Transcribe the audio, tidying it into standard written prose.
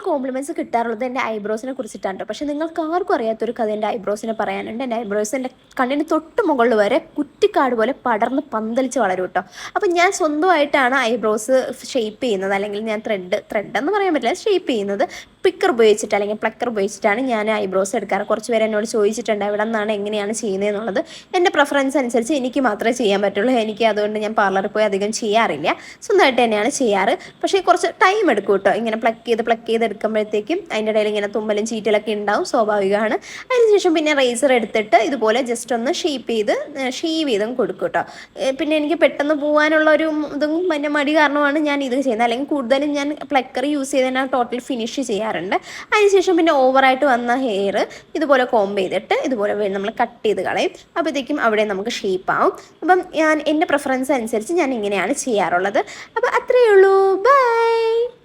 Compliments കിട്ടാറുള്ളത് എൻ്റെ ഐബ്രോസിനെ കുറിച്ചിട്ടാണ് കേട്ടോ. പക്ഷേ നിങ്ങൾക്ക് ആർക്കും അറിയാത്തൊരു കഥ എൻ്റെ ഐബ്രോസിനെ പറയാനുണ്ട്. എൻ്റെ ഐബ്രോസ് എൻ്റെ കണ്ണിന് തൊട്ട് മുകളിൽ വരെ കുറ്റിക്കാട് പോലെ പടർന്ന് പന്തലിച്ച് വളരും കേട്ടോ. അപ്പം ഞാൻ സ്വന്തമായിട്ടാണ് ഐബ്രോസ് ഷേപ്പ് ചെയ്യുന്നത്, അല്ലെങ്കിൽ ഞാൻ ത്രെഡ് എന്ന് പറയാൻ പറ്റില്ല, ഷേപ്പ് ചെയ്യുന്നത് പിക്കർ ഉപയോഗിച്ചിട്ട് അല്ലെങ്കിൽ പ്ലക്കർ ഉപയോഗിച്ചിട്ടാണ് ഞാൻ ഐബ്രോസ് എടുക്കാറ്. കുറച്ച് പേര് എന്നോട് ചോദിച്ചിട്ടുണ്ട് എവിടെ നിന്നാണ് എങ്ങനെയാണ് ചെയ്യുന്നത് എന്നുള്ളത്. എൻ്റെ പ്രിഫറൻസ് അനുസരിച്ച് എനിക്ക് മാത്രമേ ചെയ്യാൻ പറ്റുള്ളൂ. എനിക്ക് അതുകൊണ്ട് ഞാൻ പാർലറിൽ പോയി അധികം ചെയ്യാറില്ല, സ്വന്തമായിട്ട് തന്നെയാണ് ചെയ്യാറ്. പക്ഷേ കുറച്ച് ടൈം എടുക്കും കേട്ടോ. ഇങ്ങനെ പ്ലക്ക് ചെയ്ത് എടുക്കുമ്പോഴത്തേക്കും അതിൻ്റെ ഇടയിൽ ഇങ്ങനെ തുമ്മലും ചീറ്റലൊക്കെ ഉണ്ടാവും, സ്വാഭാവികമാണ്. അതിനുശേഷം പിന്നെ റേസർ എടുത്തിട്ട് ഇതുപോലെ ജസ്റ്റ് ഒന്ന് ഷേവ് ചെയ്തും കൊടുക്കും കേട്ടോ. പിന്നെ എനിക്ക് പെട്ടെന്ന് പോകാനുള്ള ഒരു ഇതും പിന്നെ മടി കാരണമാണ് ഞാൻ ഇത് ചെയ്യുന്നത്. അല്ലെങ്കിൽ കൂടുതലും ഞാൻ പ്ലക്കർ യൂസ് ചെയ്ത് തന്നെ ടോട്ടൽ ഫിനിഷ് ചെയ്യാറുണ്ട്. അതിനുശേഷം പിന്നെ ഓവറായിട്ട് വന്ന ഹെയർ ഇതുപോലെ കോംബ് ചെയ്തിട്ട് ഇതുപോലെ നമ്മൾ കട്ട് ചെയ്ത് കളയും. അപ്പോഴത്തേക്കും അവിടെ നമുക്ക് ഷേപ്പ് ആവും. അപ്പം ഞാൻ എൻ്റെ പ്രിഫറൻസ് അനുസരിച്ച് ഞാൻ ഇങ്ങനെയാണ് ചെയ്യാറുള്ളത്. അപ്പോൾ അത്രയേ ഉള്ളൂ. ബൈ.